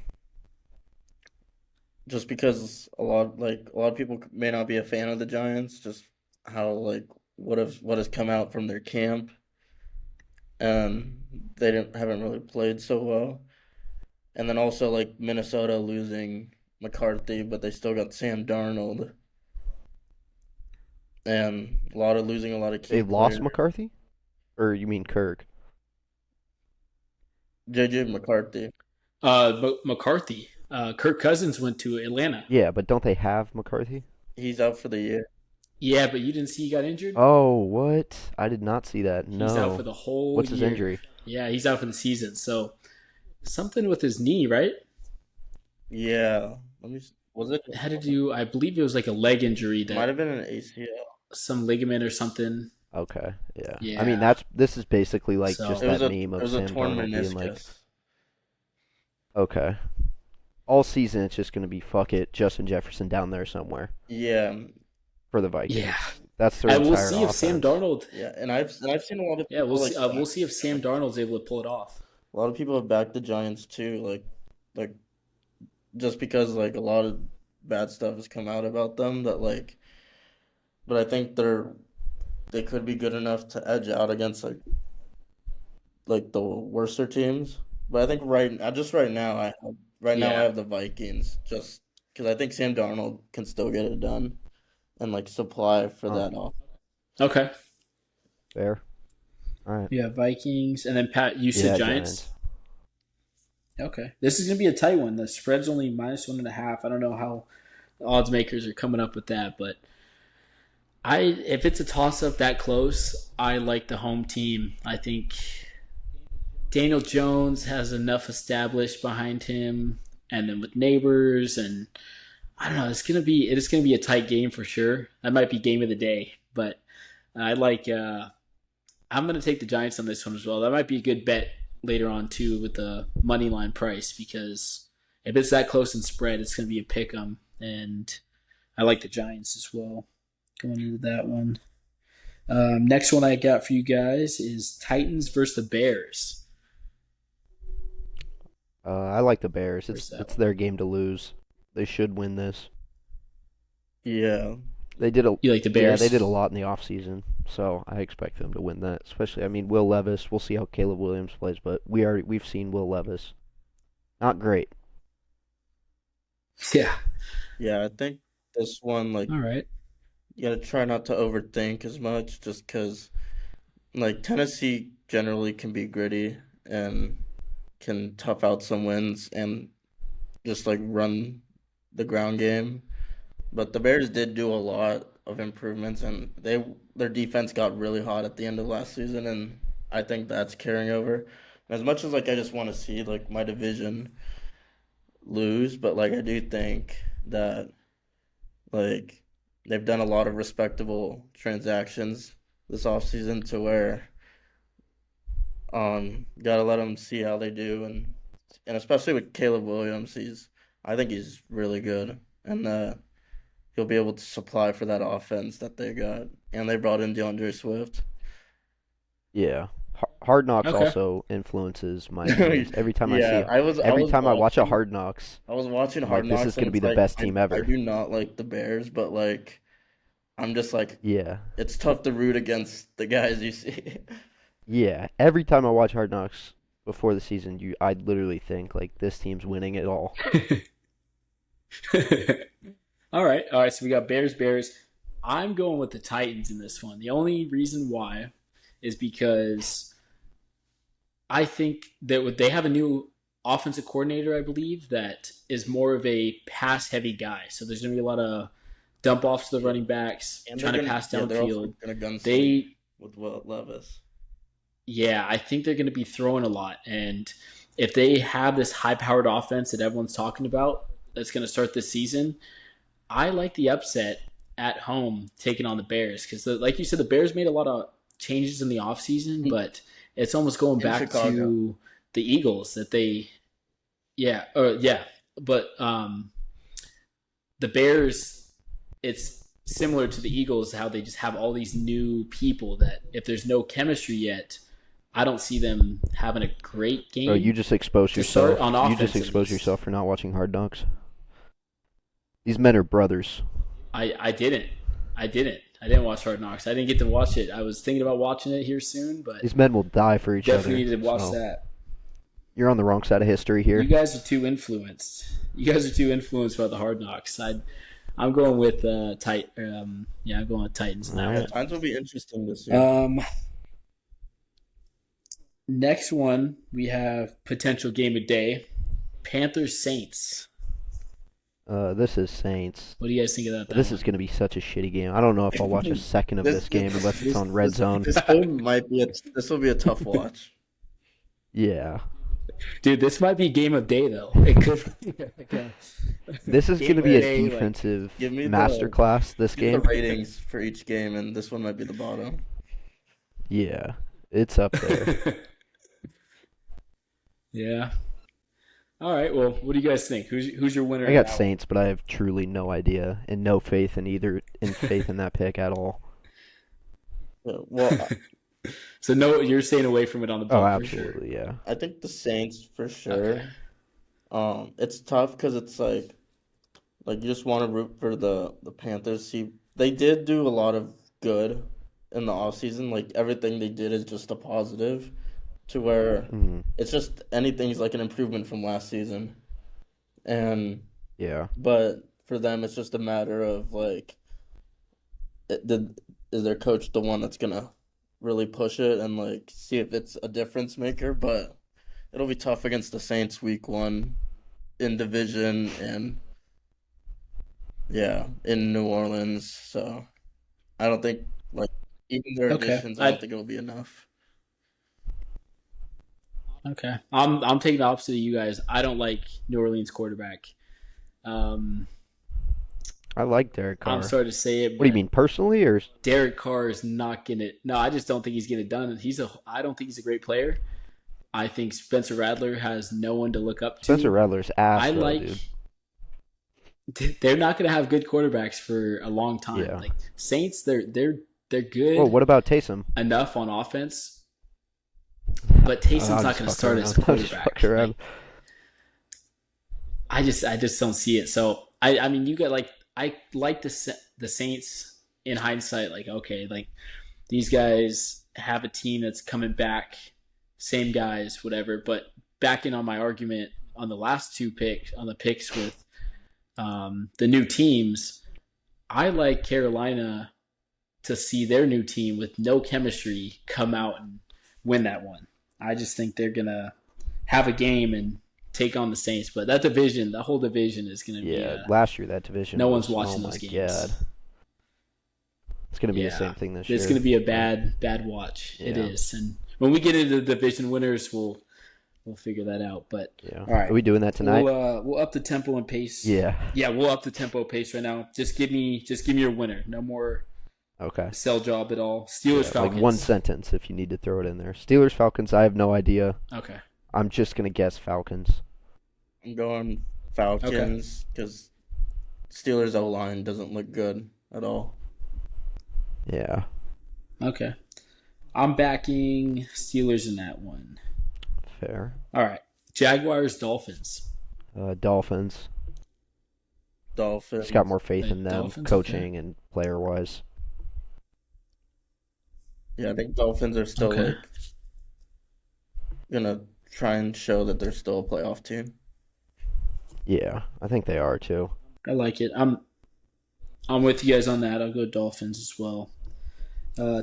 just because a lot of people may not be a fan of the Giants, just how what has come out from their camp, and they didn't haven't really played so well. And then also Minnesota losing McCarthy, but they still got Sam Darnold, and losing a lot of key They lost players. McCarthy? Or you mean Kirk? JJ McCarthy. McCarthy. Kirk Cousins went to Atlanta. Yeah, but don't they have McCarthy? He's out for the year. Yeah, but you didn't see he got injured? Oh, what? I did not see that. He's out for No. the whole What's his year. injury? Yeah, he's out for the season. So something with his knee, right? Yeah. Was it? It had to do, I believe it was like a leg injury Might that have been an ACL. some ligament or something. Okay, yeah. I Yeah. mean, this is basically like So- just It was that a meme it of was a Sam torn Darnold being like, meniscus. okay. all season it's just going to be fuck it, Justin Jefferson down there somewhere Yeah, for the Vikings. Yeah, That's their and we'll entire see if Sam offense. Darnold. yeah, and I've seen a lot of Yeah, people like we'll see if Sam Darnold's able to pull it off. a lot of people have backed the Giants too, like just because like a lot of bad stuff has come out about them that like, but I think they could be good enough to edge out against like the worser teams. But I think right now I Yeah. have the Vikings just because I think Sam Darnold can still get it done and like supply for Oh, that off. Okay. fair. All right. Yeah, Vikings, and then Pat, you said Yeah, Giants. Giants. Okay, this is gonna be a tight one. The spread's only -1.5. I don't know how the odds makers are coming up with that, but if it's a toss up that close, I like the home team. I think Daniel Jones has enough established behind him, and then with neighbors, and I don't know. It is gonna be a tight game for sure. That might be game of the day, but I like. I'm gonna take the Giants on this one as well. That might be a good bet later on too with the money line price because if it's that close in spread, it's gonna be a pick 'em, and I like the Giants as well going into that one. Next one I got for you guys is Titans versus the Bears. I like the Bears. Where's that It's one? their game to lose. They should win this. Yeah, They did a You like the Yeah, they Bears? did a lot in the offseason, so I expect them to win that. Especially, I mean, Will Levis. We'll see how Caleb Williams plays, but we've seen Will Levis. Not great. Yeah. yeah, I think this one like All right. you gotta try not to overthink as much, just because like Tennessee generally can be gritty and can tough out some wins and just like run the ground game. But the Bears did do a lot of improvements, and their defense got really hot at the end of last season, and I think that's carrying over. As much as like I just want to see like my division lose, but like I do think that like they've done a lot of respectable transactions this offseason to where gotta let them see how they do, and especially with Caleb Williams, I think he's really good, and he'll be able to supply for that offense that they got, and they brought in DeAndre Swift. Yeah. Hard Knocks Okay. also influences my opinions. Yeah, Every time I watch a Hard Knocks, I was watching I'm Hard like, this Knocks, is and gonna be it's the like best team I ever. do not like the Bears, but like I'm just like Yeah. it's tough to root against the guys you see. Yeah. Every time I watch Hard Knocks before the season, I literally think like this team's winning it all. All right. All right. So we got Bears, Bears. I'm going with the Titans in this one. The only reason why is because I think that they have a new offensive coordinator, I believe, that is more of a pass heavy guy. So there's going to be a lot of dump offs to the running backs, And trying to pass they're also downfield. gonna gun They, with Will Levis. yeah, I think they're going to be throwing a lot. And if they have this high powered offense that everyone's talking about that's going to start this season, I like the upset at home taking on the Bears because, like you said, the Bears made a lot of changes in the offseason, but it's almost going In back Chicago. to the Eagles that they, yeah. But the Bears, it's similar to the Eagles, how they just have all these new people that if there's no chemistry yet, I don't see them having a great game. Bro, you just exposed to start yourself. on You just offense, at exposed least. yourself for not watching Hard Knocks. These men are brothers. I didn't. I didn't watch Hard Knocks. I didn't get to watch it. I was thinking about watching it here soon, but These men will die for each definitely other. needed to watch So that. you're on the wrong side of history here. You guys are too influenced. You guys are too influenced by the Hard Knocks. I'm going with I'm going with Titans now. All right. Times will be interesting this year. Next one we have potential game of day, Panthers Saints. This is Saints. What do you guys think of that? This is going to be such a shitty game. I don't know if I'll watch a second of this game unless it's on Red Zone. This game this will be a tough watch. Yeah. Dude, this might be game of day though. It could. This is Game going to be of a day, like, defensive give me masterclass, this Get game. the ratings for each game, and this one might be the bottom. Yeah. It's up there. Yeah. All right. Well, what do you guys think? Who's your winner? I of got that Saints, but I have truly no idea and no faith in that pick at all. Well, one? So no, you're staying away from it on the Oh, ball for sure. absolutely, yeah. I think the Saints for Okay. sure. It's tough because it's like you just want to root for the Panthers. See, they did do a lot of good in the offseason. Like everything they did is just a positive to where Mm, it's just anything's like an improvement from last season. And yeah. but for them, it's just a matter of like, did is their coach the one that's gonna really push it and like see if it's a difference maker? But it'll be tough against the Saints week 1 in division and yeah, in New Orleans. So I don't think like even their Okay. additions, I don't I think it'll be enough. okay. I'm taking the opposite of you guys. I don't like New Orleans quarterback. Um, I like Derek I'm Carr. sorry to say it, What do you but mean, personally, or Derek Carr is not gonna. No, I just don't think he's gonna done. I don't think he's a great player. I think Spencer Rattler has no one to look up Spencer to. Rattler's ass, I though, like. dude? They're not gonna have good quarterbacks for a long time. Yeah. Like Saints, they're Well, good what about Taysom? enough on offense, but Taysom's I'm not just gonna fucking start around. as a I'm just quarterback. fucking around. Like I just don't see it. So I mean, you got like I like the Saints in hindsight. Like okay, like these guys have a team that's coming back, same guys, whatever. But backing on my argument on the last on the picks with the new teams, I like Carolina to see their new team with no chemistry come out and win that one. I just think they're gonna have a game and take on the Saints. But that whole division is gonna be Yeah, last year that division no was. one's watching Oh those my games. god, it's gonna be the Yeah, same thing this it's year. gonna be a bad watch. It Yeah, is, and when we get into the division winners, we'll figure that out. But yeah. all right, Are we doing that tonight? we'll up the tempo and pace. Yeah. Yeah, we'll up the tempo pace right now. Just give me your winner. No more Okay. sell job at all. Yeah, Steelers like Falcons. one sentence if you need to throw it in there. Steelers Falcons. I have no idea. Okay. I'm just gonna guess Falcons. I'm going Okay. Falcons because Steelers O line doesn't look good at all. Yeah. Okay. I'm backing Steelers in that one. Fair. All right. Jaguars Dolphins. Dolphins. Dolphins. Just got more faith Like in them, Dolphins, coaching and player wise. Yeah, I think Dolphins are still Okay. like gonna try and show that they're still a playoff team. Yeah, I think they are too. I like it. I'm with you guys on that. I'll go Dolphins as well.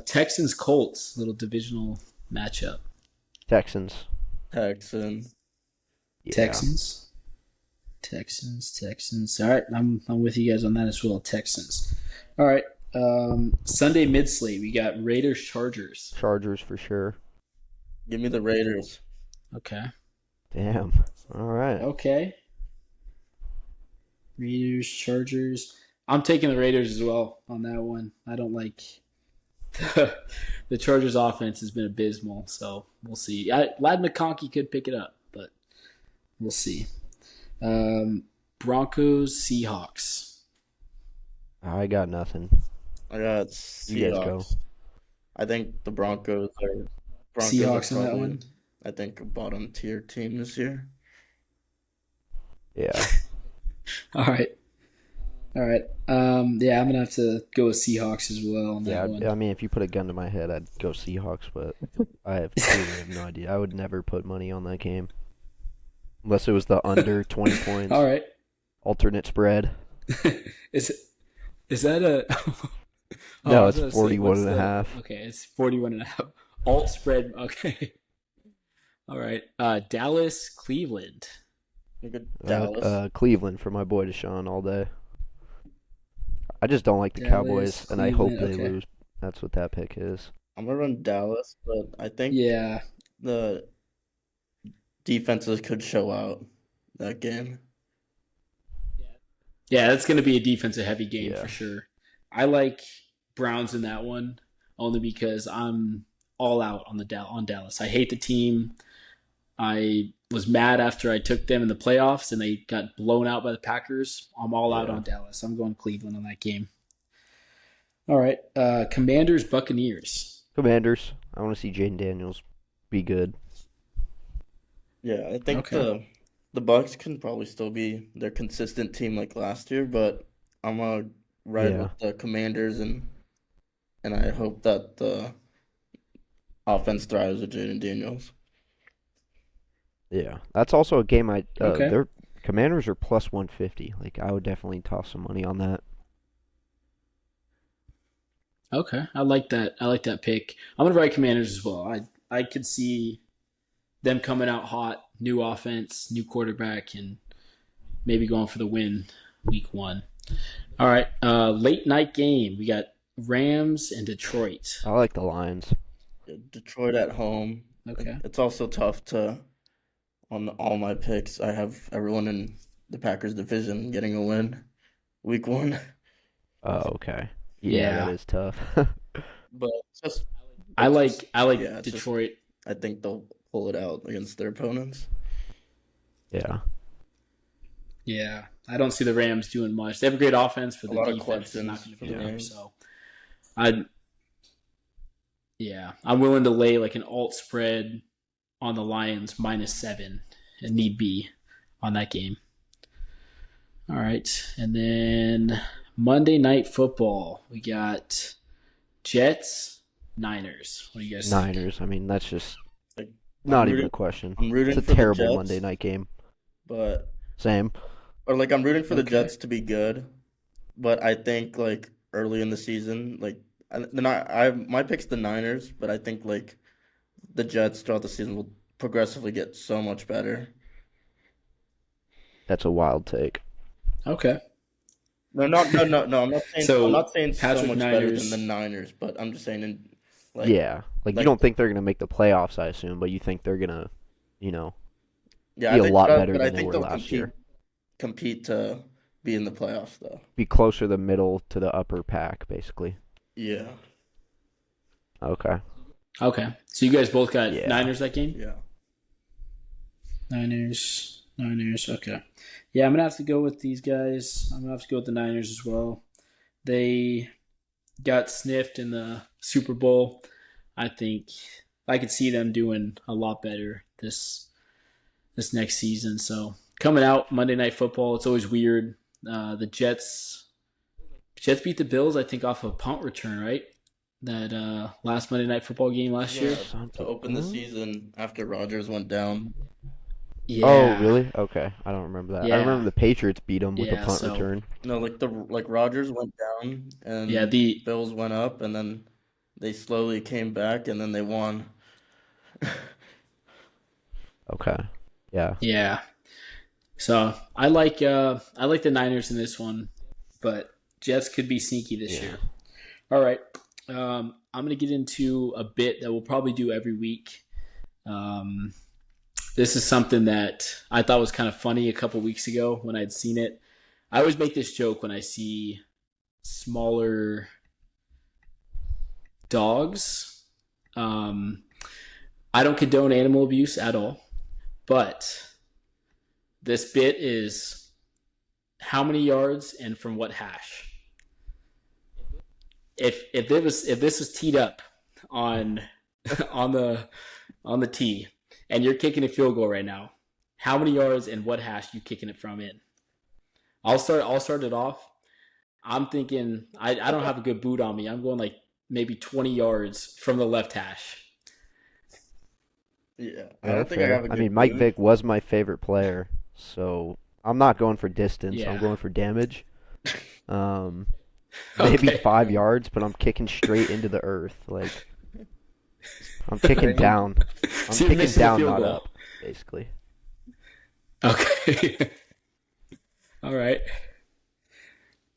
Texans Colts, little divisional matchup. Texans. Texans. Yeah. Texans. All right, I'm with you guys on that as well. Texans. All right. Sunday mid slate, we got Raiders Chargers. Chargers for sure. Give me the Raiders. Okay. Damn. All right. Okay. Raiders Chargers. I'm taking the Raiders as well on that one. I don't like the Chargers offense has been abysmal, so we'll see. Lad McConkey could pick it up, but we'll see. Broncos Seahawks. I got nothing. I got You guys go. Seahawks. I think the Broncos are Seahawks in that probably, one. I think, a bottom tier team this year. Yeah. All right. Yeah, I'm gonna have to go with Seahawks as well on that Yeah. one. I mean, if you put a gun to my head, I'd go Seahawks, but I truly have no idea. I would never put money on that game unless it was the under 20 points. All right. Alternate spread. is that a? No, I was it's gonna say, 41 what's and a the- half. Okay, it's 41 and a half. Alt spread. Okay. All right. Dallas Cleveland. Look at Dallas. Cleveland for my boy Deshaun all day. I just don't like the Dallas, Cowboys, and I hope Cleveland, they okay. lose. That's what that pick is. I'm gonna run Dallas, but I think Yeah. the defenses could show out that game. Yeah, that's going to be a defensive heavy game Yeah. for sure. I like Browns in that one only because I'm all out on on Dallas. I hate the team. I was mad after I took them in the playoffs and they got blown out by the Packers. I'm all out Yeah. on Dallas. I'm going Cleveland on that game. All right. Commanders, Buccaneers. Commanders. I want to see Jaden Daniels be good. Yeah, I think Okay. the Bucks can probably still be their consistent team like last year, but I'm gonna ride Yeah. with the Commanders and I hope that the offense thrives with Jaden Daniels. Yeah. That's also a game Okay. their Commanders are plus 150. Like I would definitely toss some money on that. Okay. I like that. I like that pick. I'm gonna write Commanders as well. I could see them coming out hot, new offense, new quarterback, and maybe going for the win week 1. All right. Late night game. We got Rams and Detroit. I like the Lions. Detroit at home. Okay. It's also tough to on all my picks. I have everyone in the Packers division getting a win week 1, Oh, okay. Yeah, that Yeah. is tough. but I it's just like yeah, it's just Detroit. I think they'll pull it out against their opponents. Yeah. Yeah. I don't see the Rams doing much. They have a great offense, but A the lot of defense is not questions going to for be the there. game. So I I'm willing to lay like an alt spread on the Lions -7 and need be on that game. All right. And then Monday Night Football. We got Jets, Niners. What do you guys think? Niners. I mean, that's just Like not even a question. I'm It's rooting a for the terrible Jets, Monday night game. but Same. I'm rooting for the Okay. Jets to be good, but I think like early in the season, like I my pick's the Niners, but I think like the Jets throughout the season will progressively get so much better. That's a wild take. Okay. No. I'm So not saying so Patrick much better than the Niners. Niners, but I'm just saying in like Yeah. Like you like don't think they're gonna make the playoffs, I assume, but you think they're gonna, you know, yeah, be a lot better but I than they think were they'll last year. compete to be in the playoffs though. Be closer to the middle to the upper pack, basically. Yeah, Okay. Okay. So you guys both got Yeah. Niners that game? yeah. Niners. Okay. Yeah, I'm gonna have to go with these guys. I'm gonna have to go with the Niners as well. They got sniffed in the Super Bowl. I think I could see them doing a lot better this next season. So coming out Monday Night Football, it's always weird. The Jets beat the Bills, I think, off a punt return, right? That last Monday Night Football game last year. Yeah, Something. to open the season after Rodgers went down. Yeah. Oh, really? Okay. I don't remember that. I Yeah. remember the Patriots beat them with a Yeah. punt So return. No, like Rodgers went down yeah, and the Bills went up, and then they slowly came back, and then they won. Okay. Yeah. yeah. So I like the Niners in this one, but Jets could be sneaky this Yeah. year. All right. I'm going to get into a bit that we'll probably do every week. This is something that I thought was kind of funny a couple weeks ago when I'd seen it. I always make this joke when I see smaller dogs. I don't condone animal abuse at all, but this bit is how many yards and from what hash. If this was teed up on on the tee and you're kicking a field goal right now, how many yards and what hash you kicking it from in? I'll start it off. I'm thinking I don't have a good boot on me. I'm going like maybe 20 yards from the left hash. Yeah, I Yeah, don't that's think I have fair. a I good mean, Mike boot. Vick was my favorite player, so I'm not going for distance. I'm Yeah. going for damage. Um, maybe Okay. 5 yards, but I'm kicking straight into the earth. Like I'm kicking down. I'm So you're kicking missing the down, field not goal. up, basically. Okay. All right.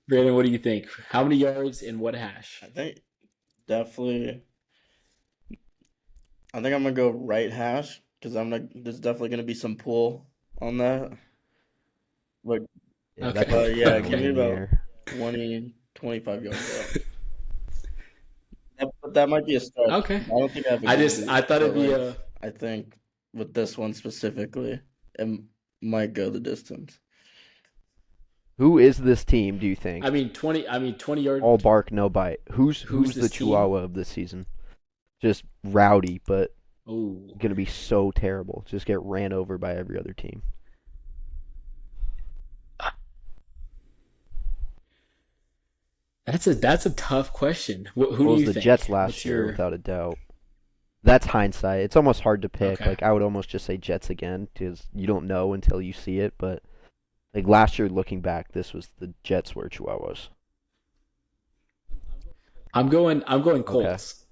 Brandon, what do you think? How many yards and what hash? I think definitely. I think I'm gonna go right hash because there's definitely gonna be some pull on that. But Yeah, that Okay. goes yeah, firmly give me in the about air. 20, 25 yards out. But that might be a stretch. Okay. I don't think I have a good boot, I thought but it'd be like a I think with this one specifically, it might go the distance. Who is this team, do you think? I mean 20. I mean 20 yard. All bark, no bite. Who's Who's the this team? Chihuahua of this season? Just rowdy, but Oh, gonna be so terrible. Just get ran over by every other team. that's a tough question. Who Well, do it was you the think? Jets last What's year, your without a doubt. That's hindsight. It's almost hard to pick. okay? Like I would almost just say Jets again because you don't know until you see it. But like last year, looking back, this was the Jets were Chihuahuas. I'm going Okay. Colts.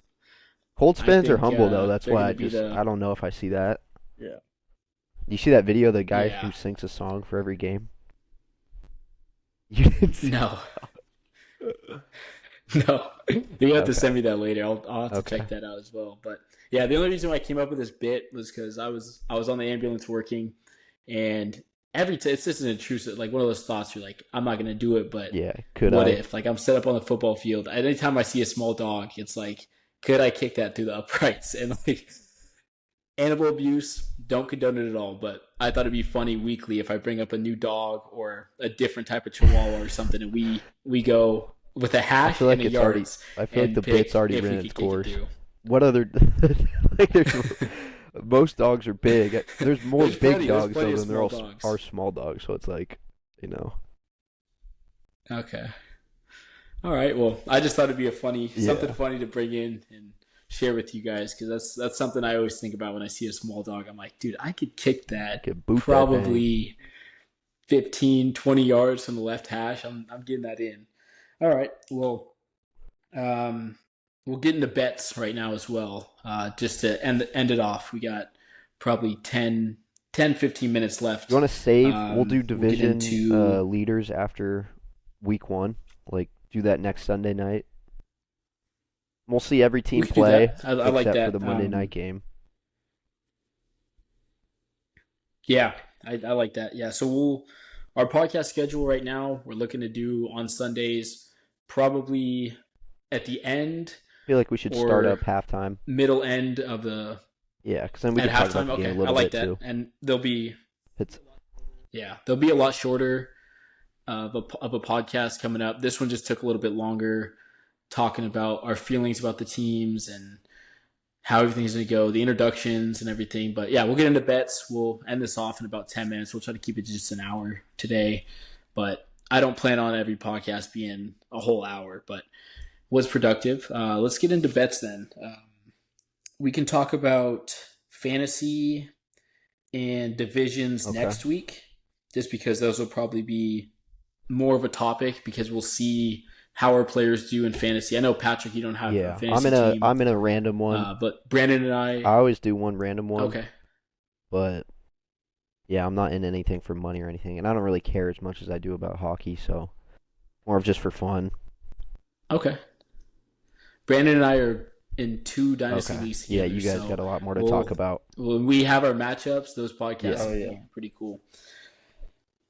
Colts I fans are think humble though. That's they're why gonna be the I don't know if I see that. Yeah. You see that video of the guy yeah. who sings a song for every game? You didn't see No, no. You have to Okay. send me that later. I'll have to Okay. check that out as well. But yeah, the only reason why I came up with this bit was because I was on the ambulance working, and it's just an intrusive, like one of those thoughts. You're like, I'm not gonna do it, but Yeah. Could what I? if? Like I'm set up on the football field. Anytime I see a small dog, it's like, could I kick that through the uprights? And like animal abuse, don't condone it at all. But I thought it'd be funny weekly if I bring up a new dog or a different type of Chihuahua or something, and we go with a I hash feel and like a it's already. yards I feel like and the bit's pick already if ran we its could kick it course. through. What other? Like most dogs are big. There's more big There's dogs plenty though of than there small dogs. are small dogs. So it's like, you know. Okay. All right. Well, I just thought it'd be a funny something Yeah. funny to bring in and share with you guys because that's something I always think about when I see a small dog. I'm like, dude, I could kick You that could boot that thing. probably 15, 20 yards from the left hash. I'm getting that in. All right. Well, um, we'll get into bets right now as well. Just to end it off, we got probably 10, 15 minutes left. You want to save? We'll do We'll get division into leaders after week 1. Like do that next Sunday night. We'll see every we team could do play that. I like except for that. the Monday night game. Yeah, I like that. Yeah, so our podcast schedule right now, we're looking to do on Sundays, probably at the end I feel like we should start or up halftime. middle end of the Yeah, because then we at can talk about halftime. the game a Okay, I little like bit that, too. and It's they'll be a lot shorter of a podcast coming up. This one just took a little bit longer, talking about our feelings about the teams and how everything's going to go, the introductions and everything. But yeah, we'll get into bets. We'll end this off in about 10 minutes. We'll try to keep it to just an hour today. But I don't plan on every podcast being a whole hour, but was productive. Let's get into bets then. We can talk about fantasy and divisions okay. next week, just because those will probably be more of a topic because we'll see how our players do in fantasy. I know Patrick, you don't have a Yeah, fantasy team, I'm in a random one. but Brandon and I. I always do one random one, Okay, but yeah, I'm not in anything for money or anything, and I don't really care as much as I do about hockey, so more of just for fun. okay. Brandon and I are in 2 dynasty Okay. leagues Yeah, together, you guys so got a lot more to talk about. when we have our matchups, those podcasts Yeah. Oh will yeah. be pretty cool.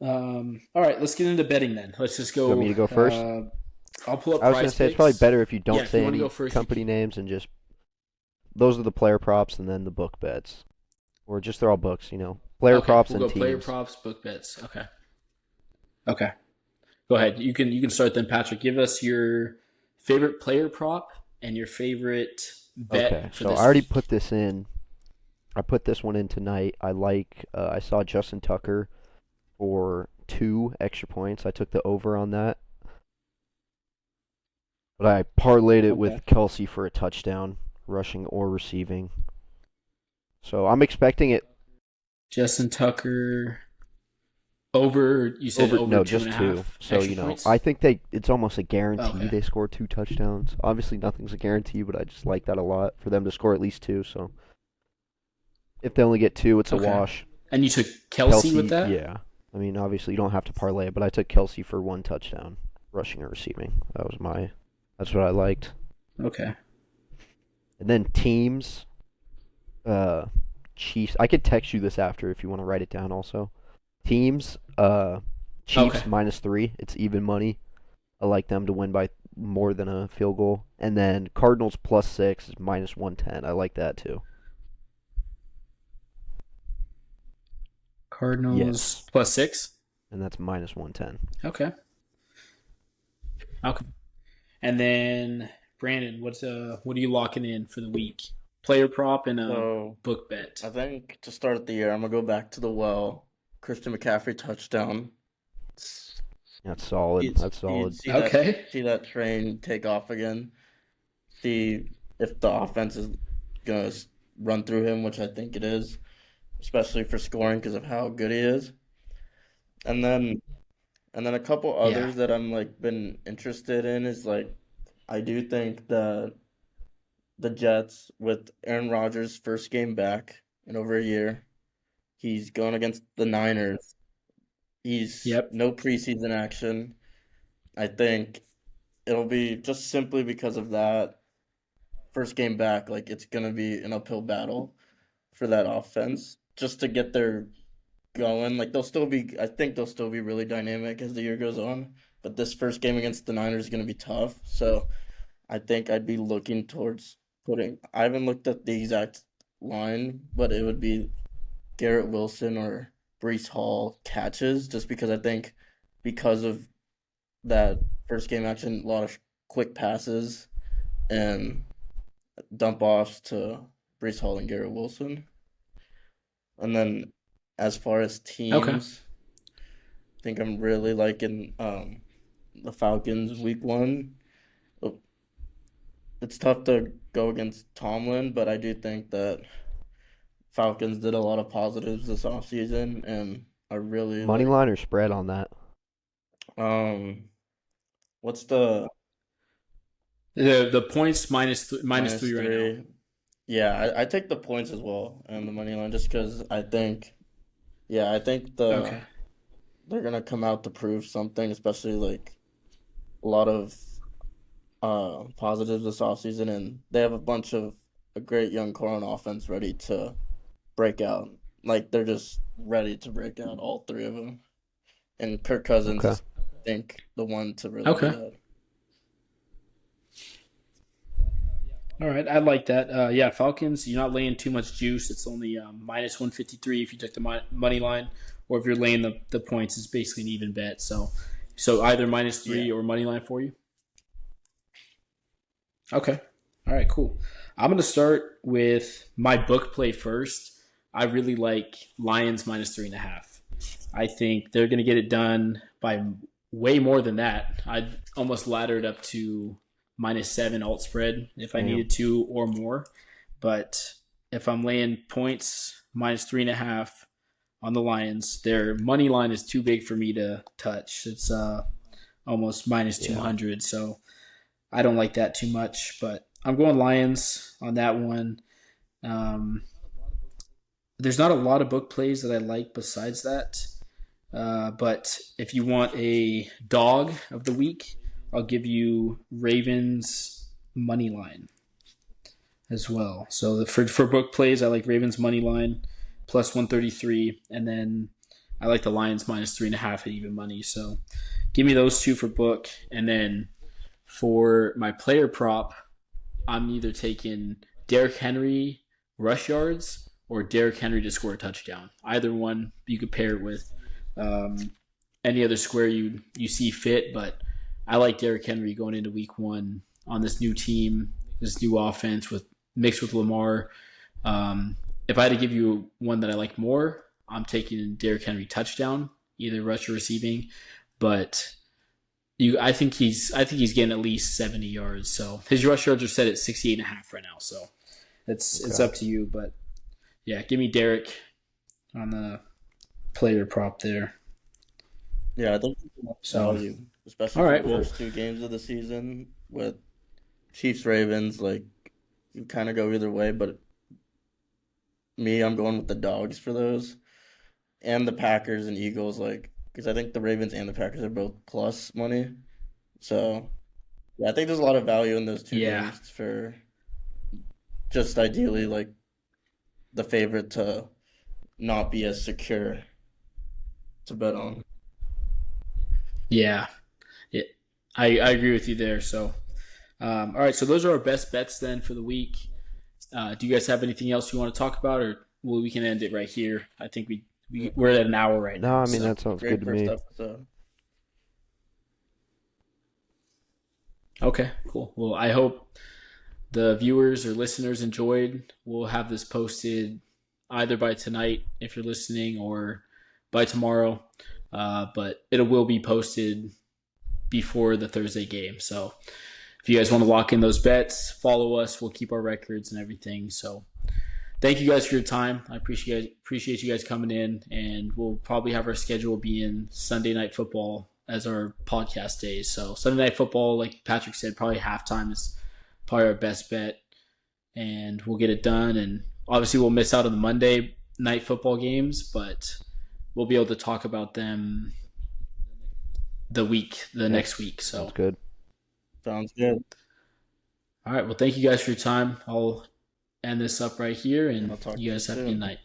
All right, let's get into betting then. Let's just You go. want me to go first? I'll pull up I was gonna price say it's probably picks. better if you Yeah, don't if you say want to any go first, you company can. names and just those are the player props and then the book bets, or just they're all books, player Okay, props we'll and go player teams. props, book bets. Okay. Okay. Go ahead. You can start then, Patrick. Give us your favorite player prop and your favorite bet Okay, for so I this already week. put this in. I put this one in tonight. I saw Justin Tucker for 2 extra points. I took the over on that, but I parlayed it Okay. with Kelsey for a touchdown, rushing or receiving. So I'm expecting it Justin Tucker over. You said over. over No, two and just a 2. half So extra points. I think it's almost a guarantee Okay. they score 2 touchdowns. Obviously, nothing's a guarantee, but I just like that a lot for them to score at least 2. So if they only get 2, it's a Okay. wash. And you took Kelsey with that. Yeah. I mean, obviously you don't have to parlay it, but I took Kelsey for 1 touchdown, rushing or receiving. That's what I liked. Okay. And then teams, Chiefs. I could text you this after if you want to write it down. Also, teams, Chiefs Okay. -3. It's even money. I like them to win by more than a field goal. And then Cardinals +6 is -110. I like that too. Cardinals Yes. +6. And that's -110. Okay. Okay. And then Brandon, what are you locking in for the week? Player prop and a So book bet. I think to start the year, I'm gonna go back to the well. Christian McCaffrey touchdown. That's solid. You'd, That's you'd solid. Okay. see that train take off again. See if the offense is gonna run through him, which I think it is, especially for scoring because of how good he is. And then a couple Yeah. others that I'm like been interested in is like I do think that the Jets with Aaron Rodgers' first game back in over a year, he's going against the Niners. He's Yep. no preseason action. I think it'll be just simply because of that first game back. Like it's gonna be an uphill battle for that offense just to get their going. Like I think they'll still be really dynamic as the year goes on. But this first game against the Niners is gonna be tough. So I think I'd be looking towards putting. I haven't looked at the exact line, but it would be Garrett Wilson or Brees Hall catches, just because I think because of that first game action, a lot of quick passes and dump offs to Brees Hall and Garrett Wilson. And then as far as Okay. teams, I think I'm really liking the Falcons week 1. Oh, it's tough to go against Tomlin, but I do think that Falcons did a lot of positives this offseason, and I really Money like line or spread on that? um what's the The points minus minus 3 right now. three? Yeah, I take the points as well and the money line just because I think Okay. they're gonna come out to prove something, especially like a lot of positives this offseason, and they have a bunch of a great young core on offense ready to break out. Like they're just ready to break out, all three of them. And Kirk Cousins Okay. is, I think, the one to really do Okay. that. All right. I like that. Yeah, Falcons, you're not laying too much juice. It's only -153 if you took the money line, or if you're laying the points, it's basically an even bet. So either -3 Yeah. or money line for you. Okay. All right, cool. I'm going to start with my book play first. I really like Lions -3.5. I think they're going to get it done by way more than that. I'd almost laddered up to -7 alt spread if I Damn. needed to or more. But if I'm laying points -3.5 on the Lions, their money line is too big for me to touch. It's almost Yeah. -200. So I don't like that too much, but I'm going Lions on that one. Um, there's not a lot of book plays that I like besides that. But if you want a dog of the week, I'll give you Ravens money line as well. So for book plays, I like Ravens money line +133, and then I like the Lions -3.5 at even money. So give me those two for book, and then for my player prop, I'm either taking Derrick Henry rush yards or Derrick Henry to score a touchdown. Either one you could pair it with any other square you see fit, but I like Derrick Henry going into week 1 on this new team, this new offense with mixed with Lamar. If I had to give you one that I like more, I'm taking Derrick Henry touchdown, either rush or receiving, but I think he's getting at least 70 yards. So his rush yards are set at 68.5 right now. So it's Okay. up to you, but yeah, give me Derrick on the player prop there. Yeah, I think there's enough So value, especially all for right, the well, first 2 games of the season with Chiefs Ravens. Like you kind of go either way, but I'm going with the dogs for those, and the Packers and Eagles. Like because I think the Ravens and the Packers are both plus money. So yeah, I think there's a lot of value in those two yeah, games for just ideally like the favorite to not be as secure to bet on. yeah, yeah. I agree with you there. So all right, so those are our best bets then for the week. Do you guys have anything else you want to talk about, or well, we can end it right here? I think Yeah. We're at an hour right No, now. I mean So that sounds good Great to first me. episode. okay, cool. Well, I hope the viewers or listeners enjoyed. We'll have this posted either by tonight if you're listening or by tomorrow. But it will be posted before the Thursday game. So if you guys want to lock in those bets, follow us. We'll keep our records and everything. So thank you guys for your time. I appreciate you guys coming in, and we'll probably have our schedule be in Sunday Night Football as our podcast days. So Sunday Night Football, like Patrick said, probably halftime is probably our best bet, and we'll get it done. And obviously, we'll miss out on the Monday Night Football games, but we'll be able to talk about them the Yeah, next week. sounds So, good. Sounds good. all right. Well, thank you guys for your time. I'll end this up right here, And and I'll talk to you you guys have a good soon. night.